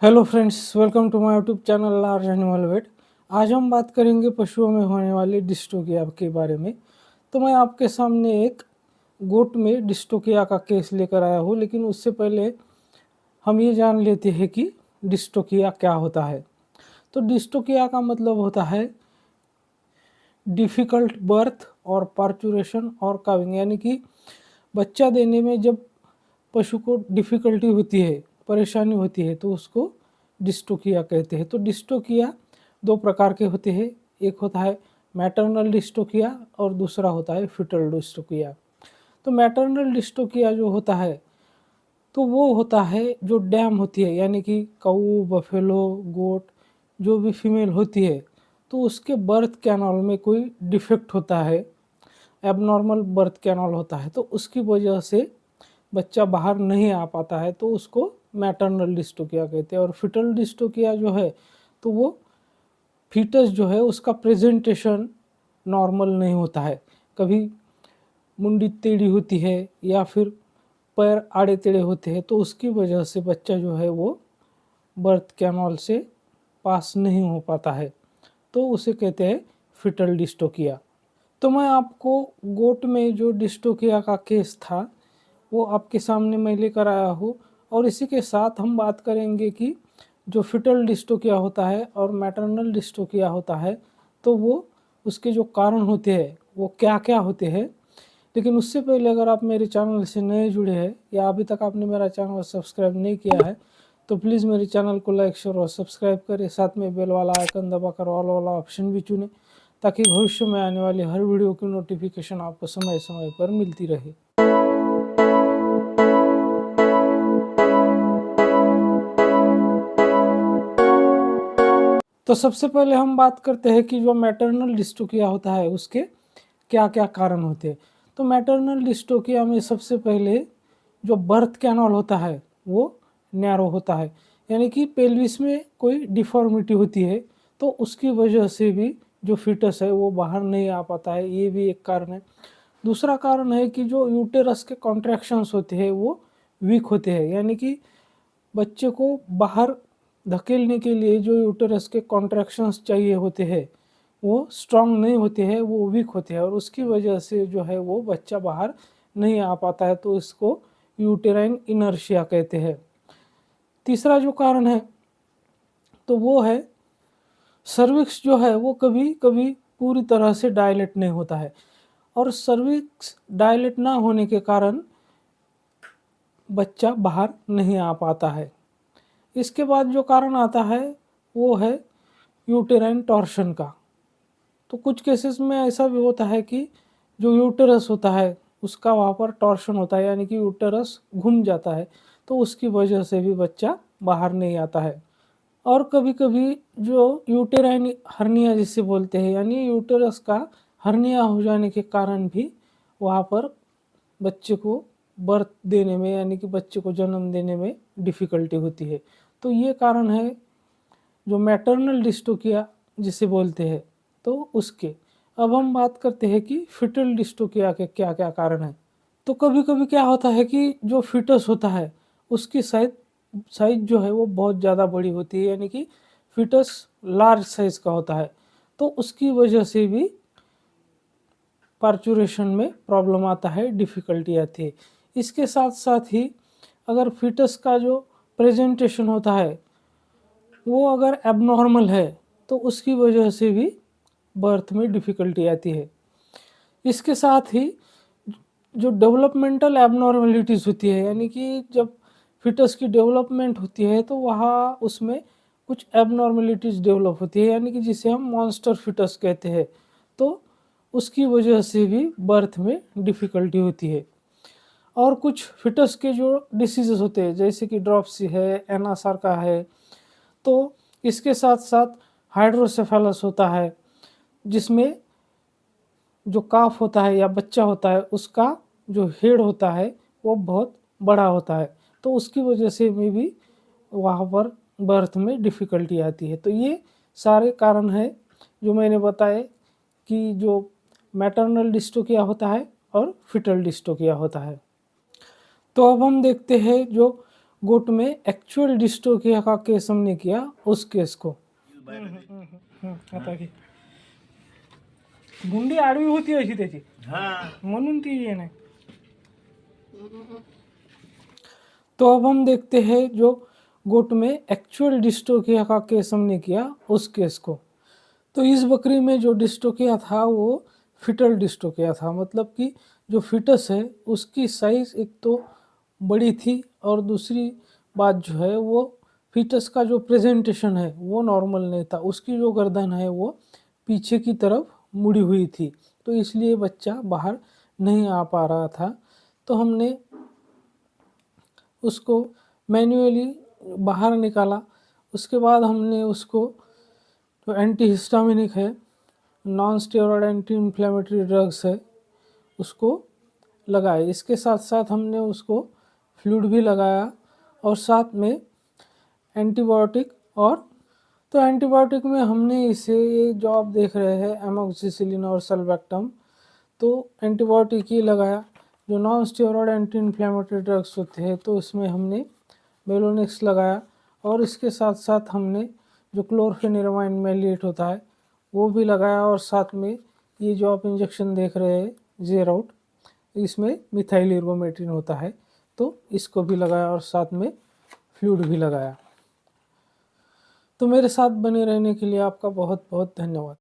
Hello friends, welcome to my YouTube channel large animal vet. आज हम बात करेंगे पशुओं में होने वाली डिस्टोकिया के बारे में। तो मैं आपके सामने एक गोट में डिस्टोकिया का केस लेकर आया हूँ, लेकिन उससे पहले हम ये जान लेते हैं कि डिस्टोकिया क्या होता है। तो डिस्टोकिया का मतलब होता है डिफ़िकल्ट बर्थ और पार्चुरेशन और काविंग, यानी कि बच्चा देने में जब पशु को डिफ़िकल्टी होती है, परेशानी होती है, तो उसको डिस्टोकिया कहते हैं। तो डिस्टोकिया दो प्रकार के होते हैं, एक होता है मैटरनल डिस्टोकिया और दूसरा होता है फिटल डिस्टोकिया। तो मैटरनल डिस्टोकिया जो होता है, तो वो होता है जो डैम होती है, यानी कि काऊ, बफेलो, गोट जो भी फीमेल होती है, तो उसके बर्थ कैनाल में कोई डिफेक्ट होता है, एबनॉर्मल बर्थ कैनाल होता है, तो उसकी वजह से बच्चा बाहर नहीं आ पाता है, तो उसको मैटरनल डिस्टोकिया कहते हैं। और फिटल डिस्टोकिया जो है, तो वो फीटस जो है उसका प्रेजेंटेशन नॉर्मल नहीं होता है, कभी मुंडी टेढ़ी होती है या फिर पैर आड़े टेढ़े होते हैं, तो उसकी वजह से बच्चा जो है वो बर्थ कैनाल से पास नहीं हो पाता है, तो उसे कहते हैं फिटल डिस्टोकिया। तो मैं आपको गोट में जो डिस्टोकिया का केस था वो आपके सामने मैं लेकर आया हूँ, और इसी के साथ हम बात करेंगे कि जो फिटल डिस्टोकिया होता है और मैटरनल डिस्टोकिया होता है, तो वो उसके जो कारण होते हैं वो क्या क्या होते हैं। लेकिन उससे पहले अगर आप मेरे चैनल से नए जुड़े हैं या अभी तक आपने मेरा चैनल सब्सक्राइब नहीं किया है, तो प्लीज़ मेरे चैनल को लाइक, शेयर और सब्सक्राइब करें। साथ में बेल वाला आइकन दबाकर ऑल वाला ऑप्शन भी चुनें, ताकि भविष्य में आने वाली हर वीडियो की नोटिफिकेशन आपको समय समय पर मिलती रहे। तो सबसे पहले हम बात करते हैं कि जो मैटरनल डिस्टोकिया होता है उसके क्या क्या कारण होते हैं। तो मैटरनल डिस्टोकिया में सबसे पहले जो बर्थ कैनाल होता है वो नैरो होता है, यानी कि पेल्विस में कोई डिफॉर्मिटी होती है, तो उसकी वजह से भी जो फिटस है वो बाहर नहीं आ पाता है, ये भी एक कारण है। दूसरा कारण है कि जो यूटेरस के कॉन्ट्रैक्शंस होते हैं वो वीक होते हैं, यानी कि बच्चे को बाहर धकेलने के लिए जो यूटेरस के कॉन्ट्रैक्शंस चाहिए होते हैं वो स्ट्रांग नहीं होते हैं, वो वीक होते हैं, और उसकी वजह से जो है वो बच्चा बाहर नहीं आ पाता है, तो इसको यूटेराइन इनर्शिया कहते हैं। तीसरा जो कारण है तो वो है सर्विक्स जो है वो कभी कभी पूरी तरह से डायलेट नहीं होता है, और सर्विक्स डायलेट ना होने के कारण बच्चा बाहर नहीं आ पाता है। इसके बाद जो कारण आता है वो है यूटेराइन टॉर्शन का। तो कुछ केसेस में ऐसा भी होता है कि जो यूटेरस होता है उसका वहाँ पर टॉर्शन होता है, यानी कि यूटेरस घूम जाता है, तो उसकी वजह से भी बच्चा बाहर नहीं आता है। और कभी कभी जो यूटेराइन हर्निया जिसे बोलते हैं, यानी यूटेरस का हर्निया हो जाने के कारण भी वहाँ पर बच्चे को बर्थ देने में, यानी कि बच्चे को जन्म देने में डिफ़िकल्टी होती है। तो ये कारण है जो मैटरनल डिस्टोकिया जिसे बोलते हैं, तो उसके। अब हम बात करते हैं कि फिटल डिस्टोकिया के क्या क्या कारण हैं। तो कभी कभी क्या होता है कि जो फिटस होता है उसकी साइज जो है वो बहुत ज़्यादा बड़ी होती है, यानी कि फिटस लार्ज साइज का होता है, तो उसकी वजह से भी पार्चुरेशन में प्रॉब्लम आता है, डिफ़िकल्टी आती है। इसके साथ साथ ही अगर फिटस का जो प्रेजेंटेशन होता है वो अगर एबनॉर्मल है, तो उसकी वजह से भी बर्थ में डिफ़िकल्टी आती है। इसके साथ ही जो डेवलपमेंटल एबनॉर्मलिटीज़ होती है, यानी कि जब फिटस की डेवलपमेंट होती है तो वहाँ उसमें कुछ एबनॉर्मलिटीज़ डेवलप होती है, यानी कि जिसे हम मॉन्स्टर फिटस कहते हैं, तो उसकी वजह से भी बर्थ में डिफ़िकल्टी होती है। और कुछ फिटस के जो डिसीज़ेज़ होते हैं, जैसे कि ड्रॉप्सी है, एनासार का है, तो इसके साथ साथ हाइड्रोसेफेलस होता है, जिसमें जो काफ होता है या बच्चा होता है उसका जो हेड होता है वो बहुत बड़ा होता है, तो उसकी वजह से में भी वहाँ पर बर्थ में डिफ़िकल्टी आती है। तो ये सारे कारण हैं जो मैंने बताए कि जो मैटरनल डिस्टोकिया होता है और फिटल डिस्टोकिया होता है। तो अब हम देखते हैं जो गोट में एक्चुअल डिस्टोकिया का केस हमने किया, उस केस को आता की गुंडी आडवी होती अशी त्याची, म्हणून ती ये नाही। तो अब हम देखते हैं जो गोट में एक्चुअल डिस्टोकिया का केस हमने किया, उस केस को। तो इस बकरी में जो डिस्टोकिया था वो फिटल डिस्टोकिया था, मतलब कि जो फिटस है उसकी साइज एक तो बड़ी थी और दूसरी बात जो है वो फिटस का जो प्रेजेंटेशन है वो नॉर्मल नहीं था, उसकी जो गर्दन है वो पीछे की तरफ मुड़ी हुई थी, तो इसलिए बच्चा बाहर नहीं आ पा रहा था। तो हमने उसको मैन्युअली बाहर निकाला। उसके बाद हमने उसको जो एंटी हिस्टामिनिक है, non steroid anti inflammatory drugs है, उसको लगाए। इसके साथ साथ हमने उसको फ्लूइड भी लगाया और साथ में एंटीबायोटिक। और तो एंटीबायोटिक में हमने इसे, ये जो आप देख रहे हैं एमोक्सिसिलिन और सल्बैक्टम, तो एंटीबायोटिक ही लगाया। जो non steroid anti inflammatory drugs होते हैं तो इसमें हमने बेलोनिक्स लगाया और इसके साथ साथ हमने जो क्लोरफेनिरामाइन मैलिएट होता है वो भी लगाया, और साथ में ये जो आप इंजेक्शन देख रहे हैं जेराउट, इसमें मिथाइल एर्गोमेट्रिन होता है, तो इसको भी लगाया और साथ में फ्लूइड भी लगाया। तो मेरे साथ बने रहने के लिए आपका बहुत बहुत धन्यवाद।